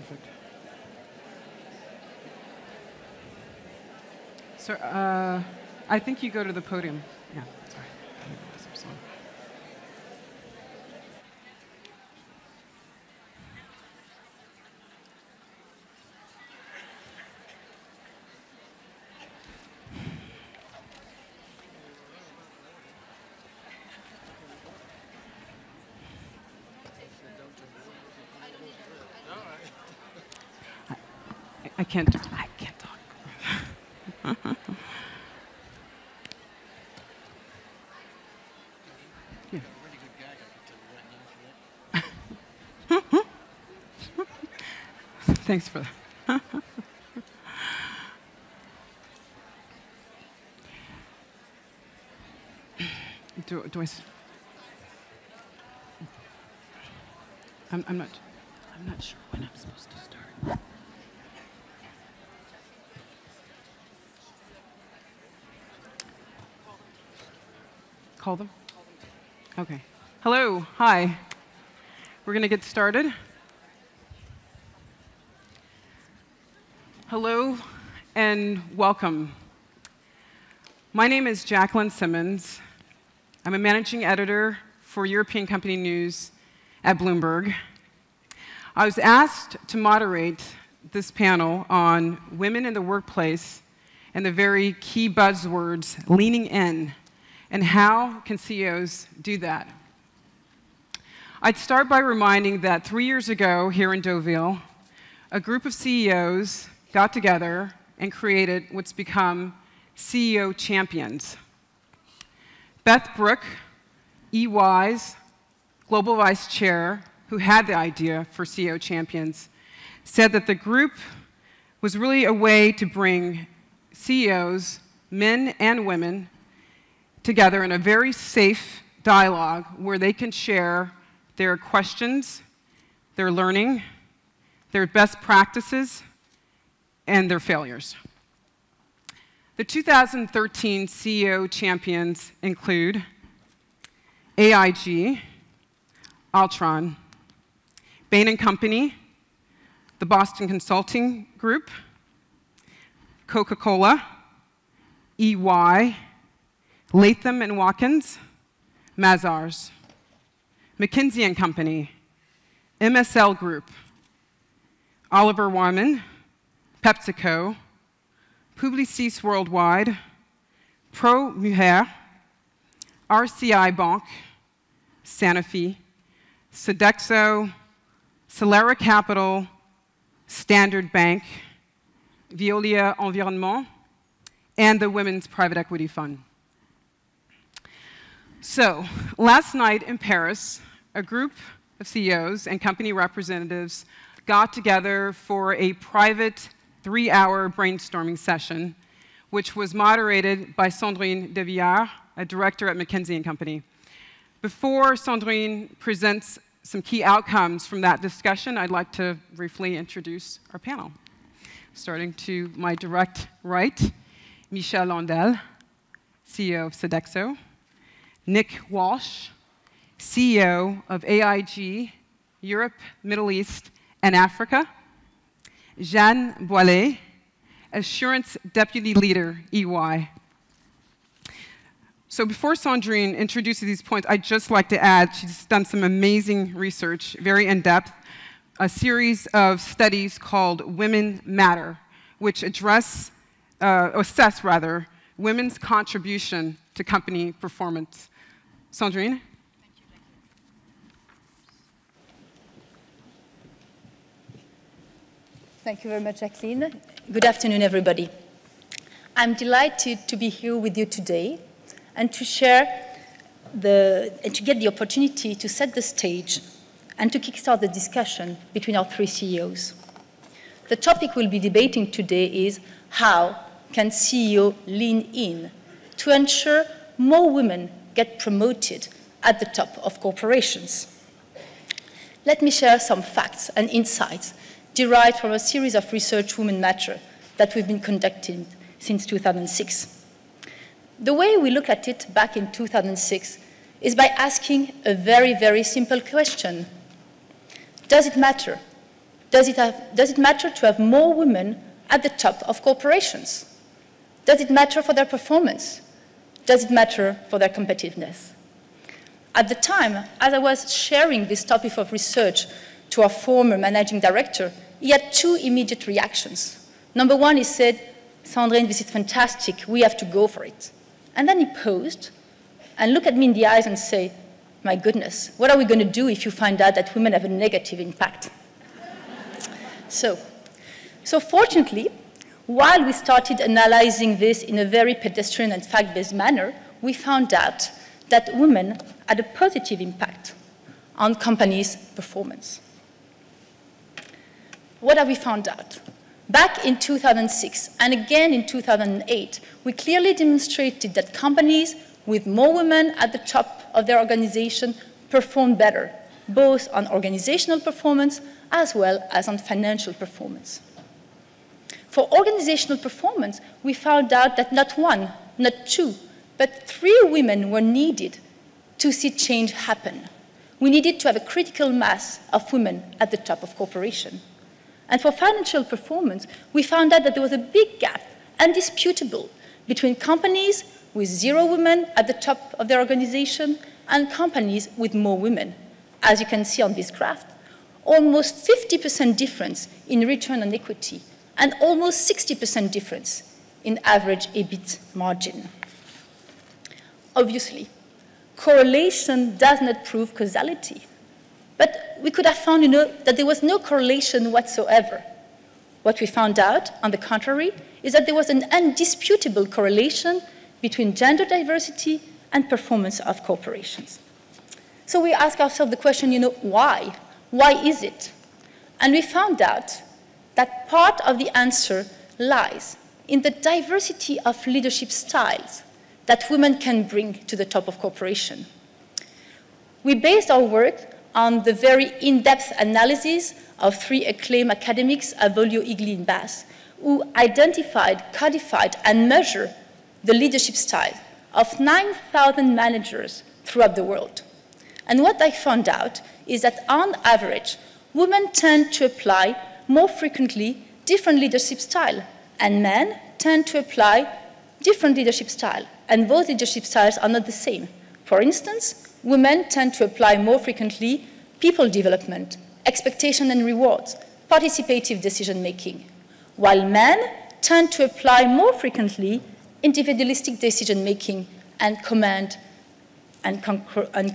Perfect. So I think you go to the podium. Yeah, sorry. I can't talk. Yeah. Thanks for that. do I? I'm not sure when I'm supposed to start. Call them? Okay. Hello. Hi. We're going to get started. Hello and welcome. My name is Jacqueline Simmons. I'm a managing editor for European Company News at Bloomberg. I was asked to moderate this panel on women in the workplace and the very key buzzwords, leaning in, and how can CEOs do that? I'd start by reminding that 3 years ago here in Deauville, a group of CEOs got together and created what's become CEO Champions. Beth Brooke, EY's Global Vice Chair, who had the idea for CEO Champions, said that the group was really a way to bring CEOs, men and women, together in a very safe dialogue where they can share their questions, their learning, their best practices, and their failures. The 2013 CEO champions include AIG, Altron, Bain & Company, the Boston Consulting Group, Coca-Cola, EY, Latham & Watkins, Mazars, McKinsey Company, MSL Group, Oliver Wyman, PepsiCo, Publicis Worldwide, Pro Mujer, RCI Bank, Sanofi, Sodexo, Solera Capital, Standard Bank, Veolia Environnement, and the Women's Private Equity Fund. So, last night in Paris, a group of CEOs and company representatives got together for a private 3-hour brainstorming session, which was moderated by Sandrine Devillard, a director at McKinsey Company. Before Sandrine presents some key outcomes from that discussion, I'd like to briefly introduce our panel. Starting to my direct right, Michel Landel, CEO of Sodexo, Nick Walsh, CEO of AIG, Europe, Middle East, and Africa, Jeanne Boillet, Assurance Deputy Leader, EY. So before Sandrine introduces these points, I'd just like to add, she's done some amazing research, very in-depth, a series of studies called Women Matter, which assess women's contribution to company performance. Sandrine? Thank you very much, Jacqueline. Good afternoon, everybody. I'm delighted to be here with you today and to share and to get the opportunity to set the stage and to kickstart the discussion between our three CEOs. The topic we'll be debating today is how can CEO lean in to ensure more women get promoted at the top of corporations. Let me share some facts and insights derived from a series of research, Women Matter, that we've been conducting since 2006. The way we look at it back in 2006 is by asking a very, very simple question. Does it matter Does it matter to have more women at the top of corporations? Does it matter for their performance? Does it matter for their competitiveness? At the time, as I was sharing this topic of research to our former managing director, he had two immediate reactions. Number one, he said, Sandrine, this is fantastic, we have to go for it. And then he paused and looked at me in the eyes and said, my goodness, what are we going to do if you find out that women have a negative impact? So fortunately, while we started analyzing this in a very pedestrian and fact-based manner, we found out that women had a positive impact on companies' performance. What have we found out? Back in 2006 and again in 2008, we clearly demonstrated that companies with more women at the top of their organization perform better, both on organizational performance as well as on financial performance. For organizational performance, we found out that not one, not two, but 3 women were needed to see change happen. We needed to have a critical mass of women at the top of corporation. And for financial performance, we found out that there was a big gap, undisputable, between companies with 0 women at the top of their organization and companies with more women. As you can see on this graph, almost 50% difference in return on equity and almost 60% difference in average EBIT margin. Obviously, correlation does not prove causality. But we could have found, that there was no correlation whatsoever. What we found out, on the contrary, is that there was an undisputable correlation between gender diversity and performance of corporations. So we ask ourselves the question, why? Why is it? And we found out that part of the answer lies in the diversity of leadership styles that women can bring to the top of corporation. We based our work on the very in-depth analysis of 3 acclaimed academics, Avolio, Igli, and Bass, who identified, codified, and measured the leadership style of 9,000 managers throughout the world. And what I found out is that, on average, women tend to apply more frequently different leadership style, and men tend to apply different leadership style, and both leadership styles are not the same. For instance, women tend to apply more frequently people development, expectation and rewards, participative decision-making, while men tend to apply more frequently individualistic decision-making and command and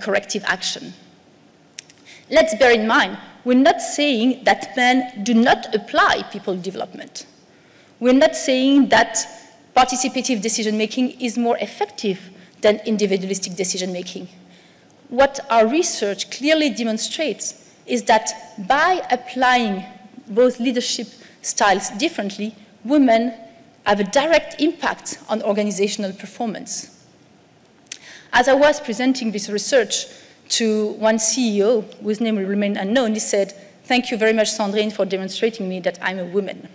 corrective action. Let's bear in mind, we're not saying that men do not apply people development. We're not saying that participative decision-making is more effective than individualistic decision-making. What our research clearly demonstrates is that by applying both leadership styles differently, women have a direct impact on organizational performance. As I was presenting this research to one CEO, whose name will remain unknown, he said, "Thank you very much, Sandrine, for demonstrating me that I'm a woman."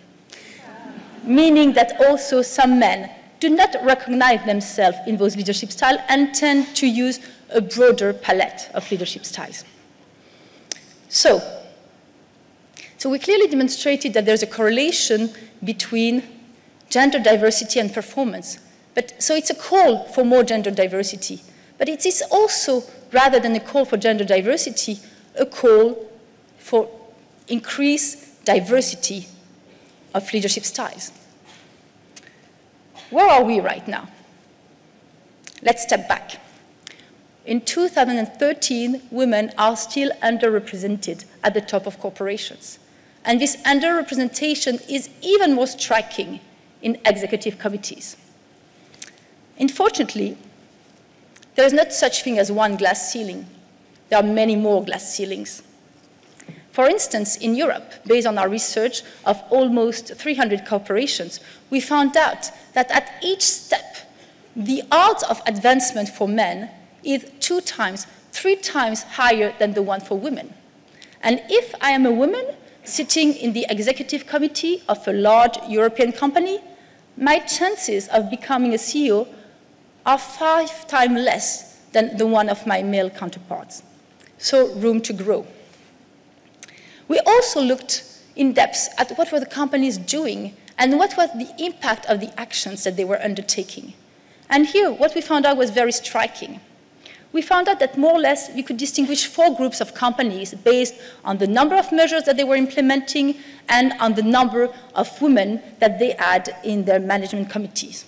Meaning that also some men do not recognize themselves in those leadership styles and tend to use a broader palette of leadership styles. So we clearly demonstrated that there's a correlation between gender diversity and performance. So it's a call for more gender diversity. But it is also, rather than a call for gender diversity, a call for increased diversity of leadership styles. Where are we right now? Let's step back. In 2013, women are still underrepresented at the top of corporations. And this underrepresentation is even more striking in executive committees. Unfortunately, there is not such thing as one glass ceiling. There are many more glass ceilings. For instance, in Europe, based on our research of almost 300 corporations, we found out that at each step, the odds of advancement for men is 2 times, 3 times higher than the one for women. And if I am a woman sitting in the executive committee of a large European company, my chances of becoming a CEO are 5 times less than the one of my male counterparts. So room to grow. We also looked in depth at what were the companies doing and what was the impact of the actions that they were undertaking. And here, what we found out was very striking. We found out that more or less you could distinguish 4 groups of companies based on the number of measures that they were implementing and on the number of women that they had in their management committees.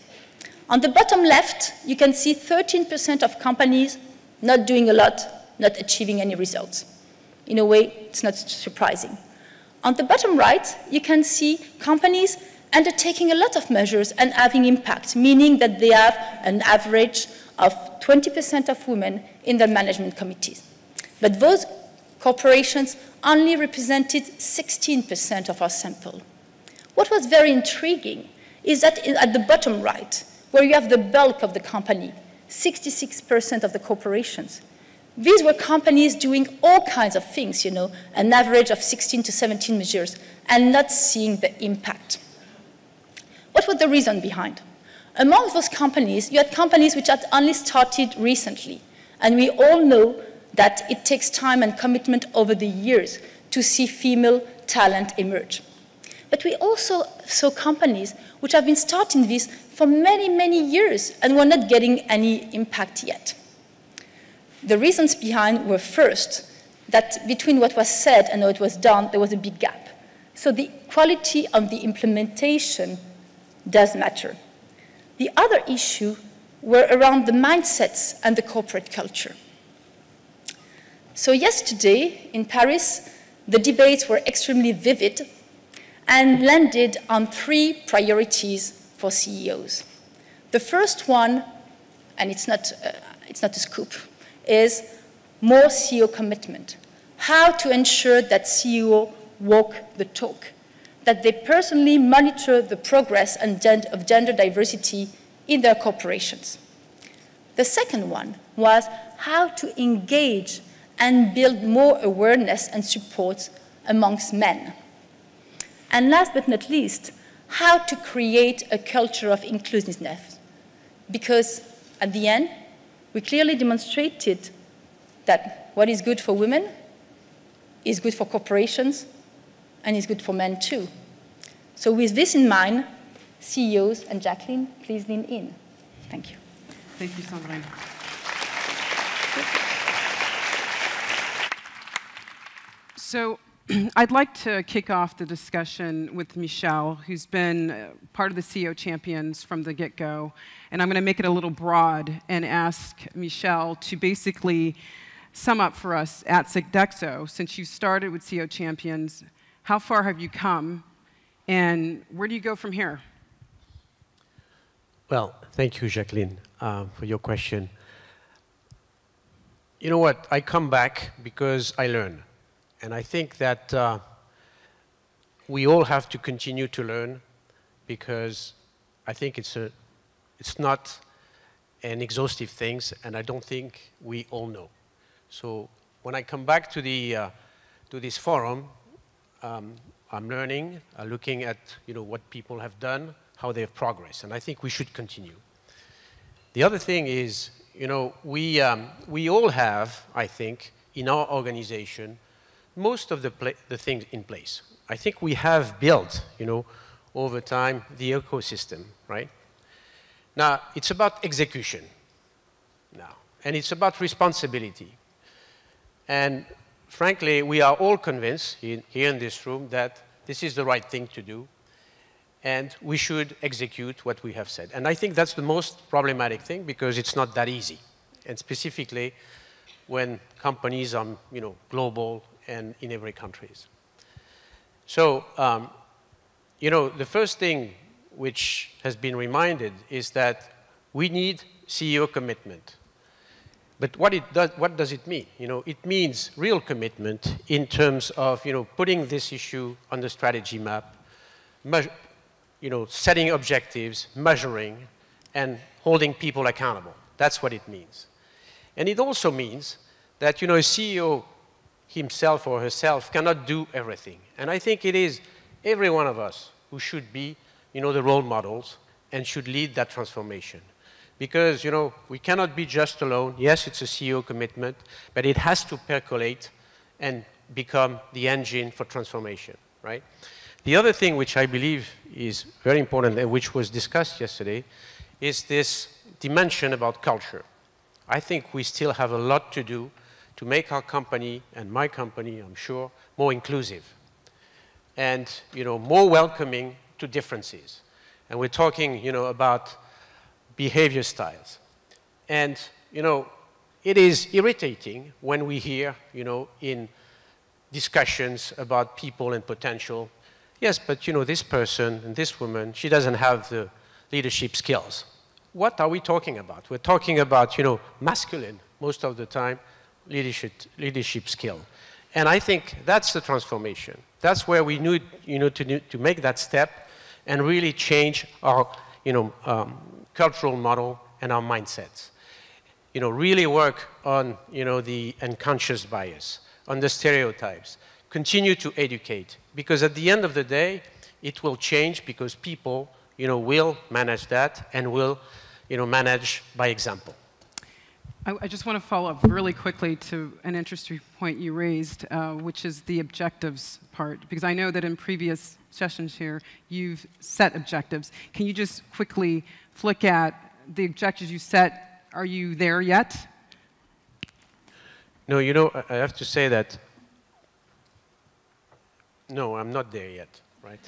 On the bottom left, you can see 13% of companies not doing a lot, not achieving any results. In a way, it's not surprising. On the bottom right, you can see companies undertaking a lot of measures and having impact, meaning that they have an average of 20% of women in their management committees. But those corporations only represented 16% of our sample. What was very intriguing is that at the bottom right, where you have the bulk of the company, 66% of the corporations, these were companies doing all kinds of things, an average of 16 to 17 measures, and not seeing the impact. What was the reason behind? Among those companies, you had companies which had only started recently, and we all know that it takes time and commitment over the years to see female talent emerge. But we also saw companies which have been starting this for many, many years and were not getting any impact yet. The reasons behind were first, that between what was said and what was done, there was a big gap. So the quality of the implementation does matter. The other issue were around the mindsets and the corporate culture. So yesterday in Paris, the debates were extremely vivid and landed on 3 priorities for CEOs. The first one, and it's not a scoop, is more CEO commitment. How to ensure that CEO walk the talk, that they personally monitor the progress of gender diversity in their corporations. The second one was how to engage and build more awareness and support amongst men. And last but not least, how to create a culture of inclusiveness. Because at the end, we clearly demonstrated that what is good for women is good for corporations and is good for men too. So with this in mind, CEOs and Jacqueline, please lean in. Thank you. Thank you, Sandrine. So I'd like to kick off the discussion with Michel, who's been part of the CEO Champions from the get-go. And I'm going to make it a little broad and ask Michel to basically sum up for us at Sodexo, since you started with CEO Champions, how far have you come, and where do you go from here? Well, thank you, Jacqueline, for your question. You know what? I come back because I learn. And I think that we all have to continue to learn, because I think it's not an exhaustive thing, and I don't think we all know. So when I come back to this forum, I'm learning, looking at what people have done, how they have progressed, and I think we should continue. The other thing is, we all have, I think, in our organization, most of the things in place. I think we have built, over time, the ecosystem, right? Now, it's about execution now, and it's about responsibility. And frankly, we are all convinced here in this room that this is the right thing to do, and we should execute what we have said. And I think that's the most problematic thing, because it's not that easy, and specifically when companies are, global and in every country. So, the first thing which has been reminded is that we need CEO commitment. But what does it mean? It means real commitment in terms of, putting this issue on the strategy map, setting objectives, measuring, and holding people accountable. That's what it means. And it also means that, a CEO himself or herself cannot do everything. And I think it is every one of us who should be, the role models and should lead that transformation. Because, we cannot be just alone. Yes, it's a CEO commitment, but it has to percolate and become the engine for transformation. right? The other thing which I believe is very important and which was discussed yesterday is this dimension about culture. I think we still have a lot to do to make our company, and my company, I'm sure, more inclusive and, more welcoming to differences. And we're talking, about behavior styles. And, it is irritating when we hear, in discussions about people and potential, yes, but, this person and this woman, she doesn't have the leadership skills. What are we talking about? We're talking about, masculine, most of the time, leadership skill. And I think that's the transformation. That's where we need, to make that step and really change our, cultural model and our mindsets. Really work on, the unconscious bias, on the stereotypes. Continue to educate, because at the end of the day, it will change because people, will manage that and will, manage by example. I just want to follow up really quickly to an interesting point you raised, which is the objectives part, because I know that in previous sessions here, you've set objectives. Can you just quickly flick at the objectives you set? Are you there yet? No, I have to say that, no, I'm not there yet, right?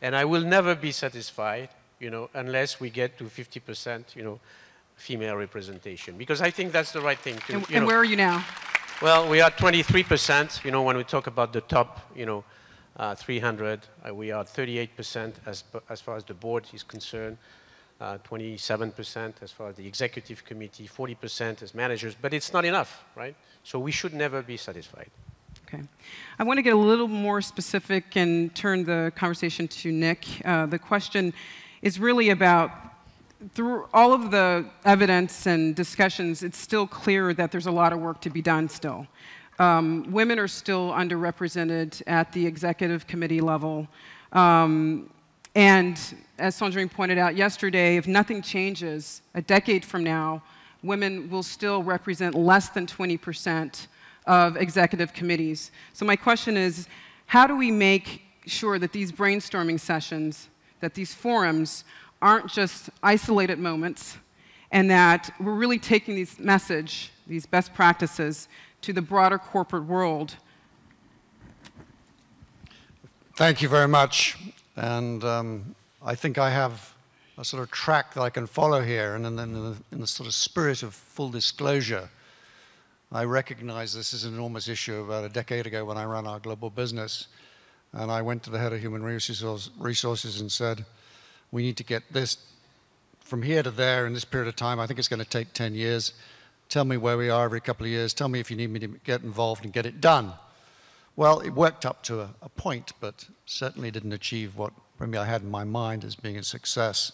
And I will never be satisfied, unless we get to 50%, female representation, because I think that's the right thing to. And where are you now? Well, we are 23%. When we talk about the top, 300, we are 38% as far as the board is concerned, 27% as far as the executive committee, 40% as managers. But it's not enough, right? So we should never be satisfied. Okay. I want to get a little more specific and turn the conversation to Nick. The question is really about, through all of the evidence and discussions, it's still clear that there's a lot of work to be done still. Women are still underrepresented at the executive committee level. And as Sandrine pointed out yesterday, if nothing changes, a decade from now, women will still represent less than 20% of executive committees. So my question is, how do we make sure that these brainstorming sessions, that these forums, aren't just isolated moments, and that we're really taking this message, these best practices, to the broader corporate world? Thank you very much. And I think I have a sort of track that I can follow here. And then in the sort of spirit of full disclosure, I recognize this is an enormous issue. About a decade ago when I ran our global business, and I went to the head of human resources and said, we need to get this from here to there in this period of time. I think it's going to take 10 years. Tell me where we are every couple of years. Tell me if you need me to get involved and get it done. Well, it worked up to a point, but certainly didn't achieve what maybe I had in my mind as being a success.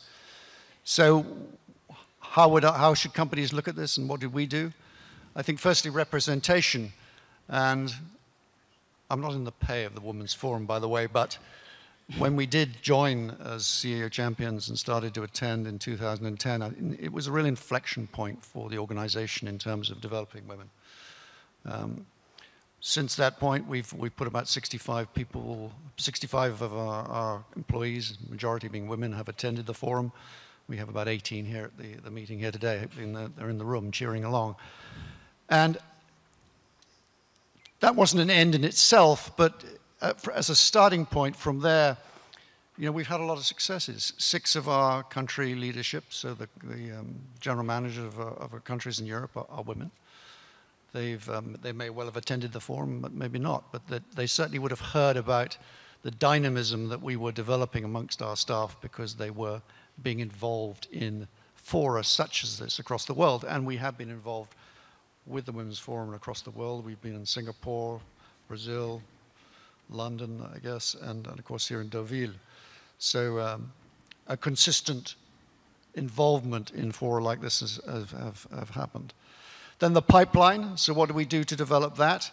So how should companies look at this, and what did we do? I think firstly representation, and I'm not in the pay of the Women's Forum, by the way, but when we did join as CEO champions and started to attend in 2010, it was a real inflection point for the organization in terms of developing women. Since that point, we've put about 65 people, 65 of our employees, majority being women, have attended the forum. We have about 18 here at the meeting here today. They're in the room cheering along. And that wasn't an end in itself, but as a starting point from there, we've had a lot of successes. 6 of our country leadership, so the general manager of our countries in Europe are women. They may well have attended the forum, but maybe not. But they certainly would have heard about the dynamism that we were developing amongst our staff, because they were being involved in fora such as this across the world. And we have been involved with the Women's Forum across the world. We've been in Singapore, Brazil, London, I guess, and of course here in Deauville. So a consistent involvement in fora like this have happened. Then the pipeline. So what do we do to develop that?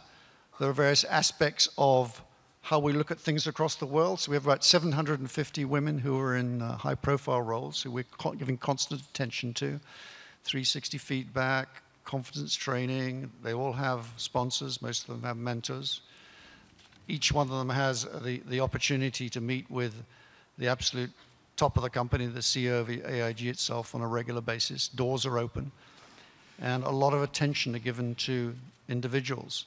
There are various aspects of how we look at things across the world. So we have about 750 women who are in high-profile roles, who we're giving constant attention to. 360 feedback, confidence training. They all have sponsors. Most of them have mentors. each one of them has the opportunity to meet with the absolute top of the company, the CEO of AIG itself, on a regular basis. Doors are open. And a lot of attention are given to individuals.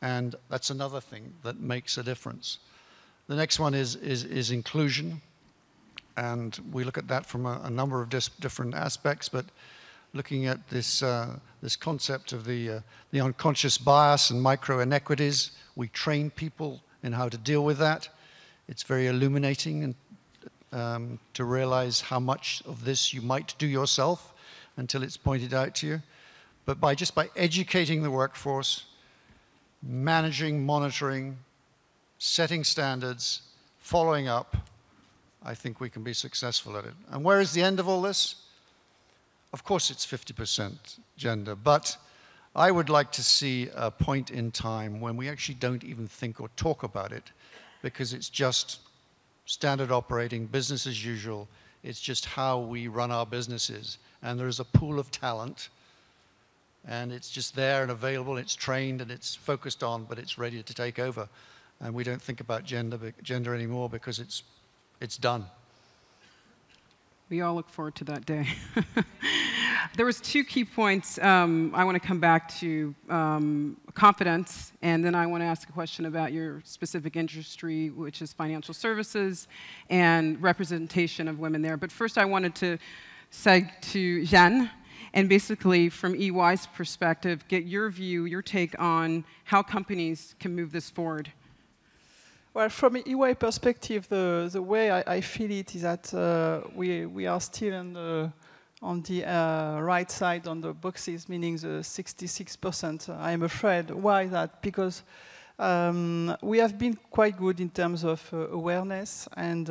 And that's another thing that makes a difference. The next one is inclusion. And we look at that from a number of different aspects, but looking at this, this concept of the unconscious bias and micro inequities, we train people in how to deal with that. It's very illuminating and to realize how much of this you might do yourself until it's pointed out to you. But by educating the workforce, managing, monitoring, setting standards, following up, I think we can be successful at it. And where is the end of all this? Of course it's 50% gender, but I would like to see a point in time when we actually don't even think or talk about it, because it's just standard operating, business as usual. It's just how we run our businesses. And there's a pool of talent, and it's just there and available, it's trained and it's focused on, but it's ready to take over. And we don't think about gender anymore because it's done. We all look forward to that day. There was two key points I want to come back to, confidence, and then I want to ask a question about your specific industry, which is financial services, and representation of women there. But first I wanted to say to Jeanne, and basically from EY's perspective, get your view, your take on how companies can move this forward. Well, from an EY perspective, the way I feel it is that we are still on the right side on the boxes, meaning the 66%. I am afraid. Why that? Because we have been quite good in terms of awareness and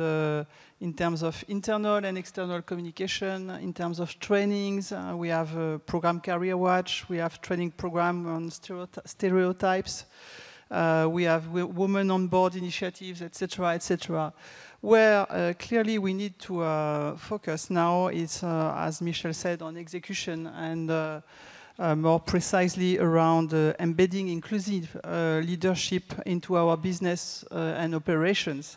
in terms of internal and external communication, in terms of trainings. We have a program Career Watch. We have training program on stereotypes. We have women on board initiatives, etc., etc. Where clearly we need to focus now is, as Michel said, on execution and more precisely around embedding inclusive leadership into our business and operations.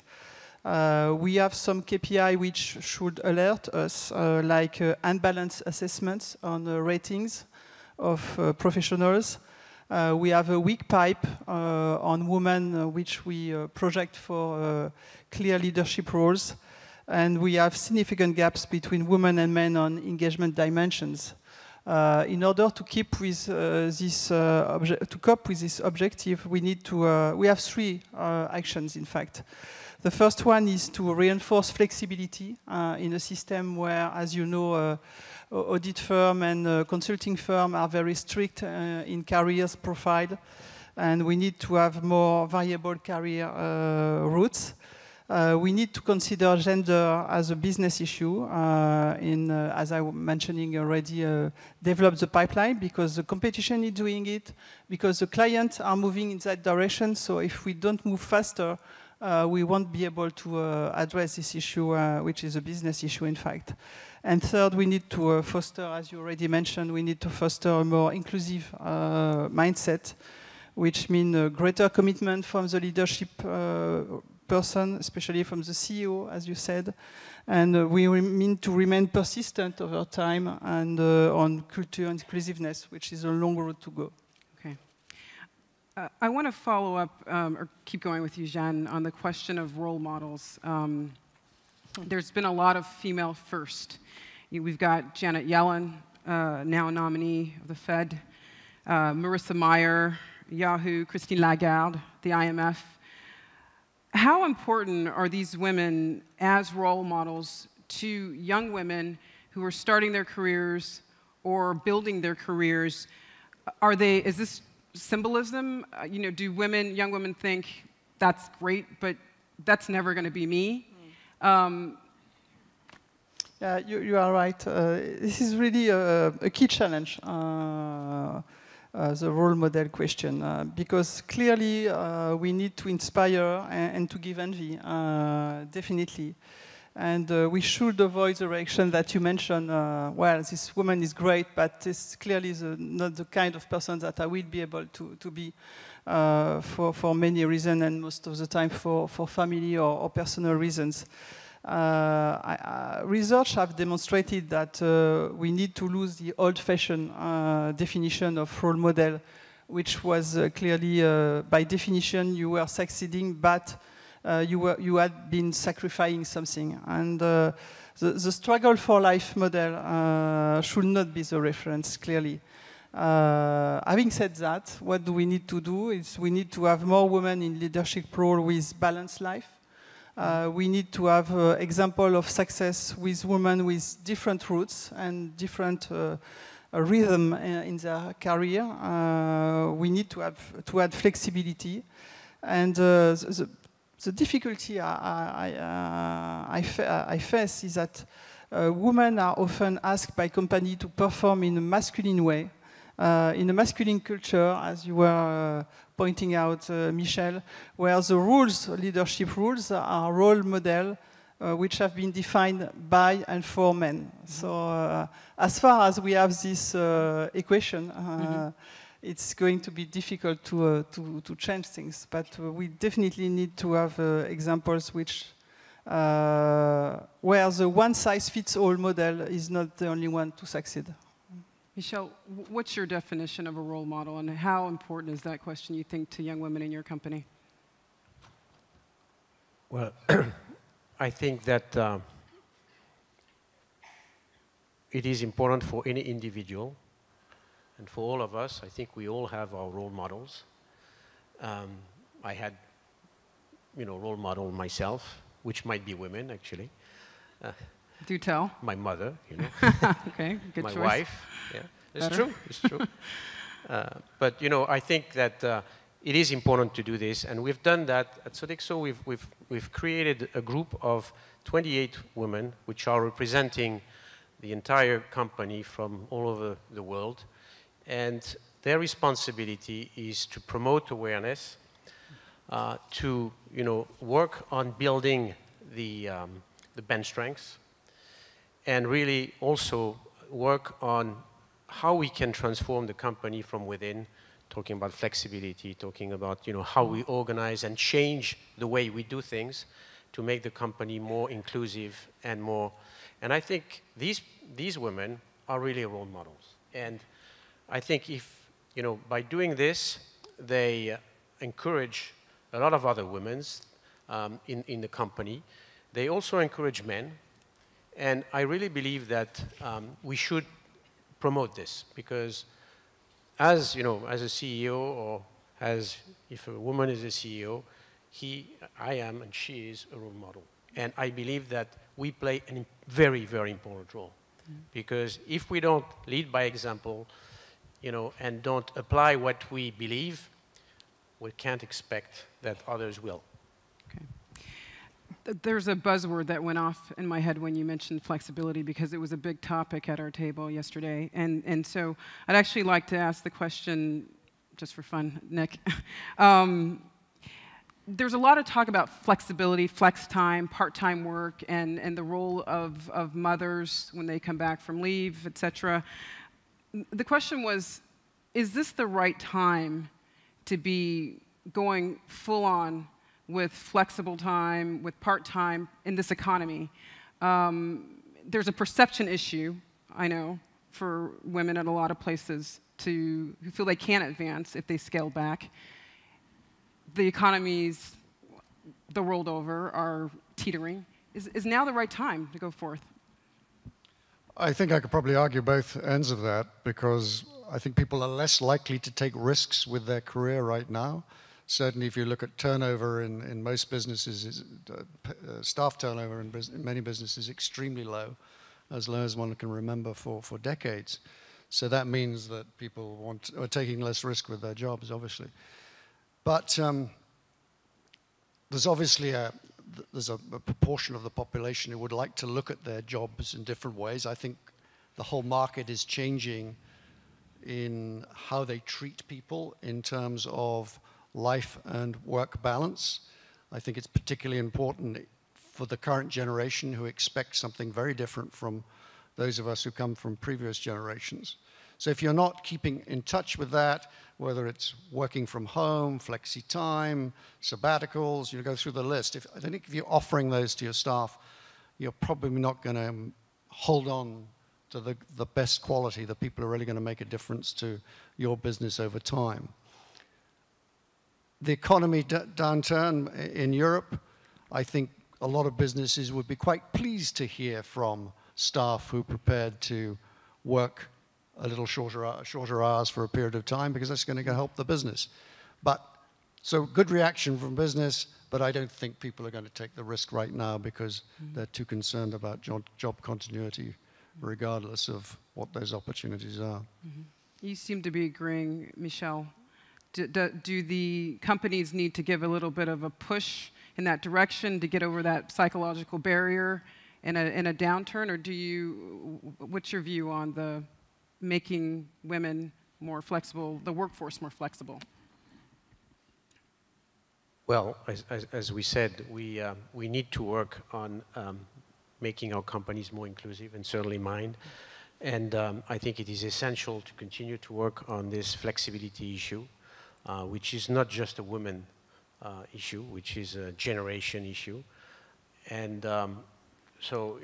We have some KPI which should alert us, like unbalanced assessments on ratings of professionals. We have a weak pipe on women, which we project for clear leadership roles, and we have significant gaps between women and men on engagement dimensions. In order to keep with to cope with this objective, we need to. We have three actions, in fact. The first one is to reinforce flexibility in a system where, as you know, audit firm and consulting firm are very strict in careers profile, and we need to have more variable career routes. We need to consider gender as a business issue as I was mentioning already, develop the pipeline because the competition is doing it, because the clients are moving in that direction. So if we don't move faster, we won't be able to address this issue, which is a business issue, in fact. And third, we need to foster, as you already mentioned, we need to foster a more inclusive mindset, which means greater commitment from the leadership person, especially from the CEO, as you said. And we mean to remain persistent over time and on culture and inclusiveness, which is a long road to go. Okay. I want to follow up, or keep going with you, Jeanne, on the question of role models. There's been a lot of female first. We've got Janet Yellen, now a nominee of the Fed, Marissa Mayer, Yahoo, Christine Lagarde, the IMF. How important are these women as role models to young women who are starting their careers or building their careers? Is this symbolism? Do young women think that's great, but that's never going to be me? Yeah, you are right. This is really a key challenge, the role model question, because clearly we need to inspire and to give envy, definitely. And we should avoid the reaction that you mentioned, well, this woman is great, but this clearly is not the kind of person that I will be able to be. for many reasons, and most of the time for family or personal reasons. Research have demonstrated that we need to lose the old-fashioned definition of role model, which was clearly, by definition, you were succeeding, but you had been sacrificing something. And the struggle for life model should not be the reference, clearly. Having said that, what do we need to do is we need to have more women in leadership role with balanced life. We need to have example of success with women with different roots and different rhythm in their career. We need to add flexibility, and the difficulty I face is that women are often asked by companies to perform in a masculine way, in a masculine culture, as you were pointing out, Michel, where the rules, leadership rules, are role model which have been defined by and for men. So as far as we have this equation, it's going to be difficult to change things. But we definitely need to have examples which where the one-size-fits-all model is not the only one to succeed. Michel, what's your definition of a role model, and how important is that question, you think, to young women in your company? Well, I think that it is important for any individual, and for all of us. I think we all have our role models. I had, role model myself, which might be women, actually. Do tell. My mother, Okay, good my choice. wife. Yeah, it's true. It's true. But I think that it is important to do this, and we've done that at Sodexo. We've created a group of 28 women, which are representing the entire company from all over the world, and their responsibility is to promote awareness, to work on building the bench strengths, and really also work on how we can transform the company from within, talking about flexibility, talking about how we organize and change the way we do things to make the company more inclusive and more. And I think these women are really role models. And I think if, by doing this, they encourage a lot of other women in the company. They also encourage men. And I really believe that we should promote this, because as a CEO, or if a woman is a CEO, I am and she is a role model. And I believe that we play a very, very important role. Because if we don't lead by example, and don't apply what we believe, we can't expect that others will. Okay. There's a buzzword that went off in my head when you mentioned flexibility, because it was a big topic at our table yesterday. And so I'd actually like to ask the question, just for fun, Nick. There's a lot of talk about flexibility, flex time, part-time work, and the role of mothers when they come back from leave, et cetera. The question was, is this the right time to be going full-on with flexible time, with part-time in this economy? There's a perception issue, I know, for women at a lot of places who feel they can't advance if they scale back. The economies the world over are teetering. Is now the right time to go forth? I think I could probably argue both ends of that, because I think people are less likely to take risks with their career right now. Certainly if you look at turnover in most businesses, staff turnover in many businesses extremely low as one can remember for decades. So that means that people are taking less risk with their jobs, obviously. But there's obviously a proportion of the population who would like to look at their jobs in different ways. I think the whole market is changing in how they treat people in terms of life and work balance. I think it's particularly important for the current generation, who expect something very different from those of us who come from previous generations. So if you're not keeping in touch with that, whether it's working from home, flexi time, sabbaticals, you go through the list. I think if you're offering those to your staff, you're probably not going to hold on to the best quality, the people who are really going to make a difference to your business over time. The economy downturn in Europe, I think a lot of businesses would be quite pleased to hear from staff who are prepared to work a little shorter hours for a period of time, because that's going to help the business. But so good reaction from business, but I don't think people are going to take the risk right now because they're too concerned about job continuity, regardless of what those opportunities are. You seem to be agreeing, Michel. Do the companies need to give a little bit of a push in that direction to get over that psychological barrier in a downturn, or what's your view on the making women more flexible, the workforce more flexible? Well, as we said, we need to work on making our companies more inclusive, and certainly mine. And I think it is essential to continue to work on this flexibility issue, which is not just a women issue, which is a generation issue. And so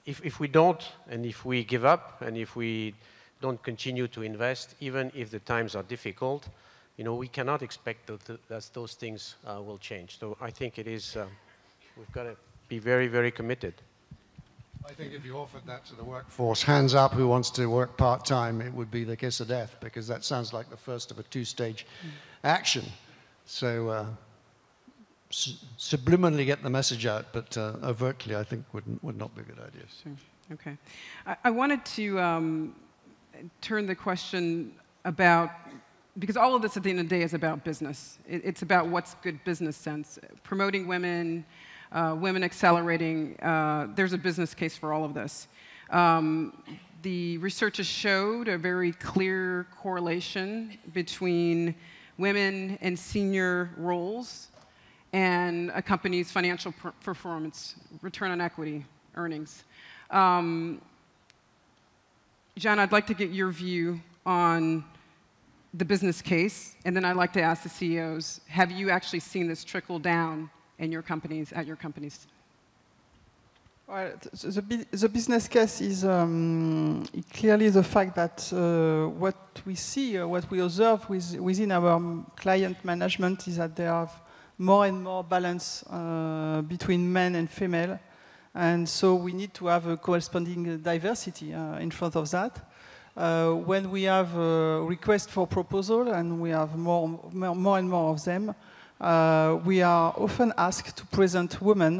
if we don't, and if we give up, and if we don't continue to invest, even if the times are difficult, we cannot expect that those things will change. So I think it is, we've got to be very, very committed. I think if you offered that to the workforce, hands up who wants to work part-time, it would be the kiss of death, because that sounds like the first of a two-stage action. So subliminally get the message out, but overtly I think would not be a good idea. Sure. Okay. I wanted to turn the question about, because all of this at the end of the day is about business. It's about what's good business sense. Promoting women, women accelerating, there's a business case for all of this. The research has showed a very clear correlation between women in senior roles and a company's financial performance, return on equity, earnings. Jeanne, I'd like to get your view on the business case, and then I'd like to ask the CEOs, have you actually seen this trickle down in your companies, at your companies? Well, the business case is clearly the fact that what we see, what we observe within our client management is that they have more and more balance between men and female. And so we need to have a corresponding diversity in front of that. When we have a request for proposal, and we have more and more of them, we are often asked to present women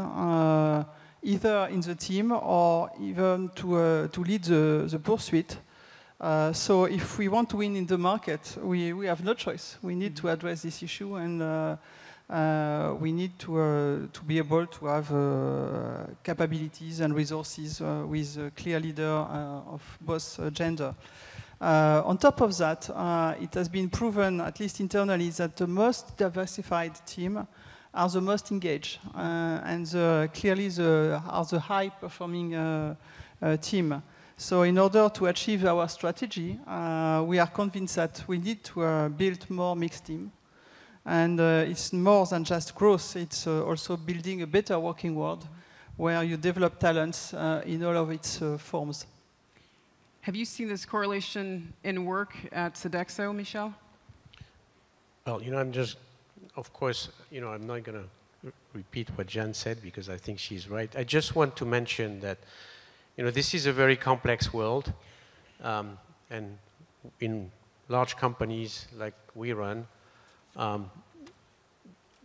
either in the team or even to lead the pursuit. So if we want to win in the market, we have no choice. We need to address this issue, and we need to be able to have capabilities and resources with a clear leader of both gender. On top of that, it has been proven, at least internally, that the most diversified team are the most engaged, and clearly are the high-performing team. So in order to achieve our strategy, we are convinced that we need to build more mixed team. And it's more than just growth, it's also building a better working world where you develop talents in all of its forms. Have you seen this correlation in work at Sodexo, Michel? Well, I'm just, of course, I'm not going to repeat what Jeanne said because I think she's right. I just want to mention that, this is a very complex world, and in large companies like we run,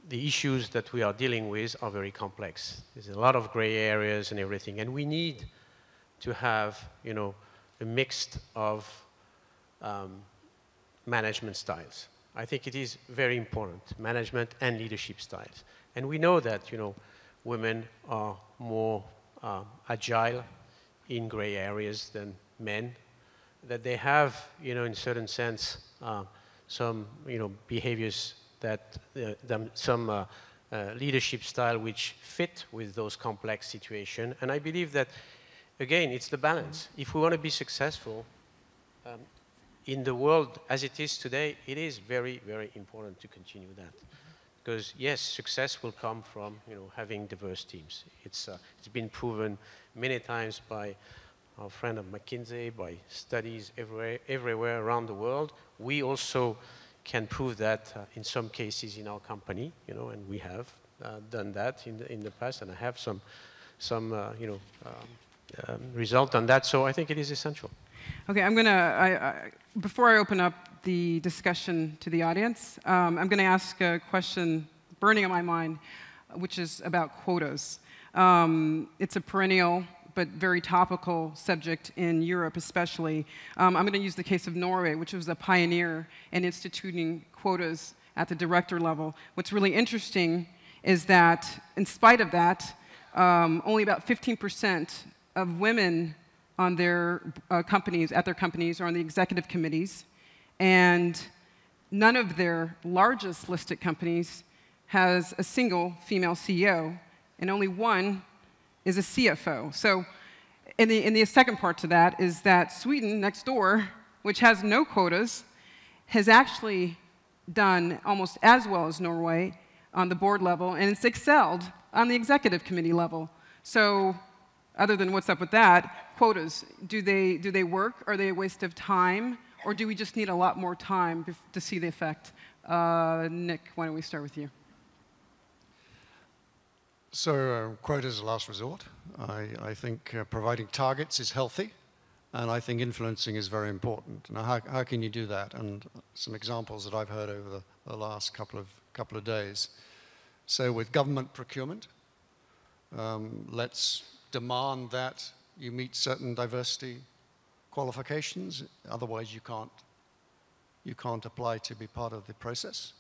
the issues that we are dealing with are very complex. There's a lot of gray areas and everything, and we need to have, a mix of management styles. I think it is very important, management and leadership styles. And we know that, women are more agile in gray areas than men, that they have, in a certain sense, some, behaviors that, some leadership style which fit with those complex situations. And I believe that, again, it's the balance. If we want to be successful, in the world as it is today, it is very, very important to continue that. Because yes, success will come from having diverse teams. It's been proven many times by our friend of McKinsey, by studies everywhere around the world. We also can prove that in some cases in our company, and we have done that in the past, and I have some result on that. So I think it is essential. Okay, I'm gonna. Before I open up the discussion to the audience, I'm going to ask a question burning on my mind, which is about quotas. It's a perennial but very topical subject in Europe especially. I'm going to use the case of Norway, which was a pioneer in instituting quotas at the director level. What's really interesting is that, in spite of that, only about 15% of women on their companies, at their companies, are on the executive committees, and none of their largest listed companies has a single female CEO, and only one is a CFO. So, in the second part to that is that Sweden, next door, which has no quotas, has actually done almost as well as Norway on the board level, and it's excelled on the executive committee level. So, other than what's up with that, quotas, do they work? Are they a waste of time? Or do we just need a lot more time to see the effect? Nick, why don't we start with you? So quotas is a last resort. I think providing targets is healthy, and I think influencing is very important. Now, how can you do that? And some examples that I've heard over the last couple of days. So with government procurement, let's demand that you meet certain diversity qualifications. Otherwise, you can't apply to be part of the process.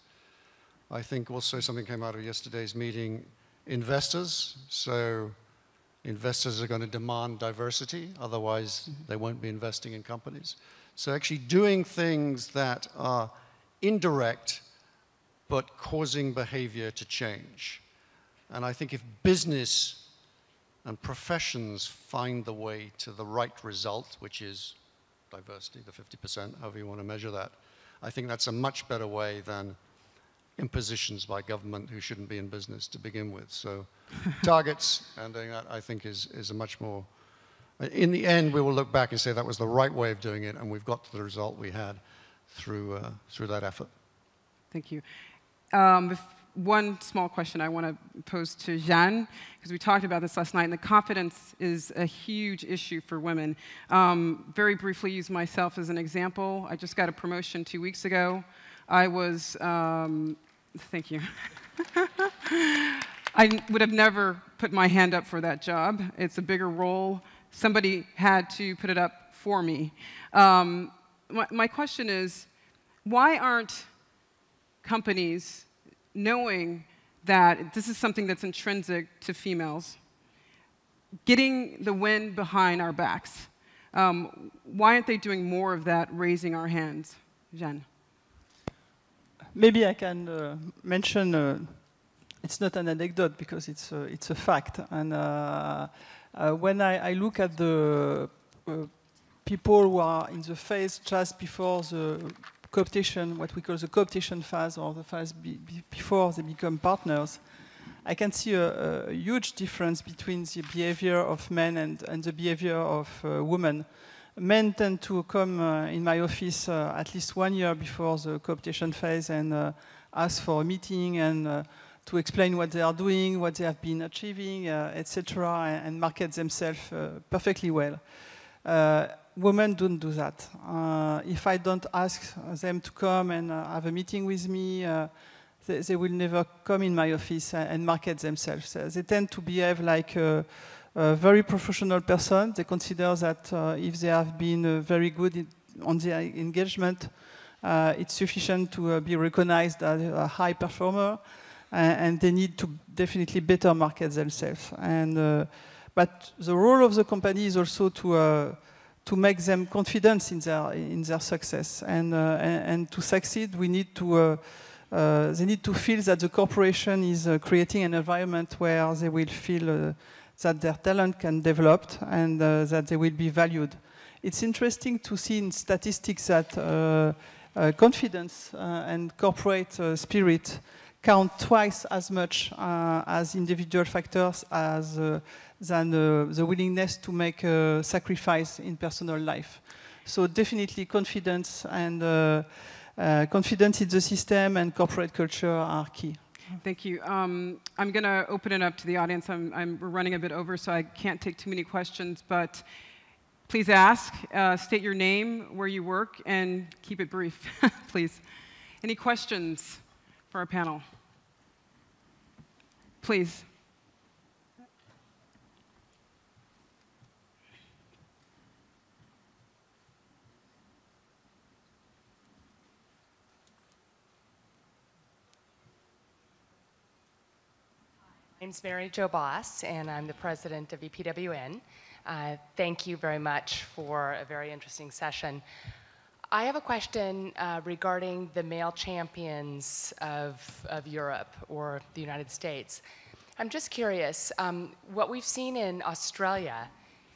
I think also something came out of yesterday's meeting. Investors, so investors are going to demand diversity, otherwise they won't be investing in companies. So actually doing things that are indirect but causing behavior to change. And I think if business and professions find the way to the right result, which is diversity, the 50%, however you want to measure that, I think that's a much better way than impositions by government who shouldn't be in business to begin with. So targets and doing that, I think, is a much more... In the end, we will look back and say that was the right way of doing it, and we've got to the result we had through that effort. Thank you. One small question I want to pose to Jeanne, because we talked about this last night, and the confidence is a huge issue for women. Very briefly use myself as an example. I just got a promotion 2 weeks ago. I was... thank you. I would have never put my hand up for that job. It's a bigger role. Somebody had to put it up for me. My question is, why aren't companies, knowing that this is something that's intrinsic to females, getting the wind behind our backs? Why aren't they doing more of that, raising our hands? Jeanne? Maybe I can mention, it's not an anecdote because it's a fact. And when I look at the people who are in the phase just before the cooptation, what we call the cooptation phase, or the phase before they become partners, I can see a huge difference between the behavior of men and the behavior of women. Men tend to come in my office at least 1 year before the cooptation phase and ask for a meeting and to explain what they are doing, what they have been achieving, etc., and market themselves perfectly well. Women don't do that. If I don't ask them to come and have a meeting with me, they will never come in my office and market themselves. They tend to behave like a very professional person. They consider that if they have been very good on their engagement, it's sufficient to be recognized as a high performer, and they need to definitely better market themselves. But the role of the company is also to make them confident in their success, and to succeed, we need to. They need to feel that the corporation is creating an environment where they will feel that their talent can develop and that they will be valued. it's interesting to see in statistics that confidence and corporate spirit count twice as much as individual factors than the willingness to make a sacrifice in personal life. So definitely confidence and confidence in the system and corporate culture are key. Thank you. I'm going to open it up to the audience. We're running a bit over, so I can't take too many questions, but please ask, state your name, where you work, and keep it brief, please. Any questions for our panel? Please. My name's Mary Jo Boss, and I'm the president of EPWN. Thank you very much for a very interesting session. I have a question regarding the male champions of Europe or the United States. I'm just curious, what we've seen in Australia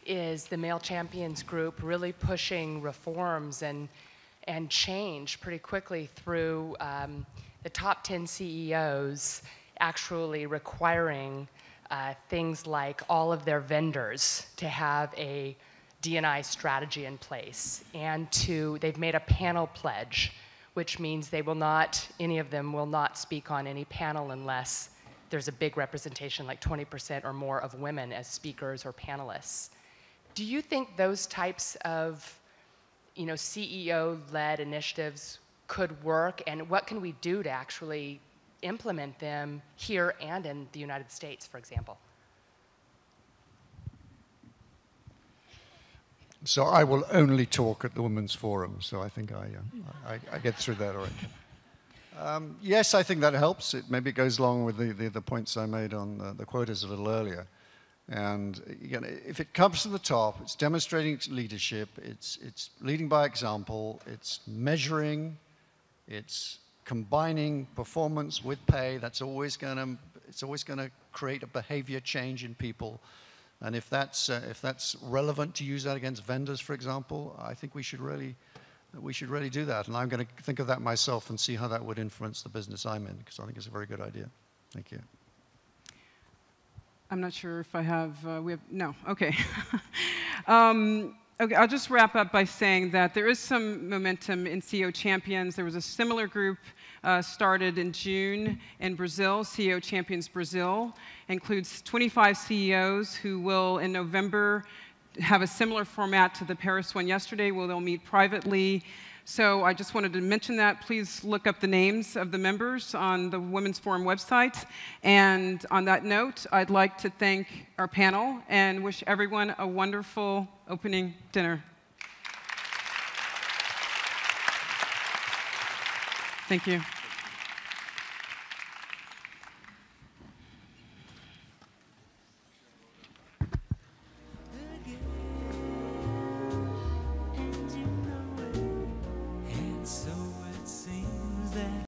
is the male champions group really pushing reforms and change pretty quickly through the top 10 CEOs actually requiring things like all of their vendors to have a D&I strategy in place, and they've made a panel pledge, which means they will not, any of them will not speak on any panel unless there's a big representation, like 20% or more of women as speakers or panelists. Do you think those types of, CEO-led initiatives could work, and what can we do to actually implement them here and in the United States, for example? So I will only talk at the Women's Forum, so I think I get through that already. Yes, I think that helps. Maybe it goes along with the points I made on the quotas a little earlier. And again, if it comes from the top, it's demonstrating its leadership, it's leading by example, it's measuring, it's combining performance with pay. That's always going to create a behavior change in people. And if that's relevant to use that against vendors, for example, I think we should really do that. And I'm going to think of that myself and see how that would influence the business I'm in, because I think it's a very good idea. Thank you. I'm not sure if I have, no, okay. Okay, I'll just wrap up by saying that there is some momentum in CEO Champions. There was a similar group started in June in Brazil. CEO Champions Brazil includes 25 CEOs who will, in November, have a similar format to the Paris one yesterday, where they'll meet privately. So I just wanted to mention that. Please look up the names of the members on the Women's Forum website. And on that note, I'd like to thank our panel and wish everyone a wonderful opening dinner. Thank you.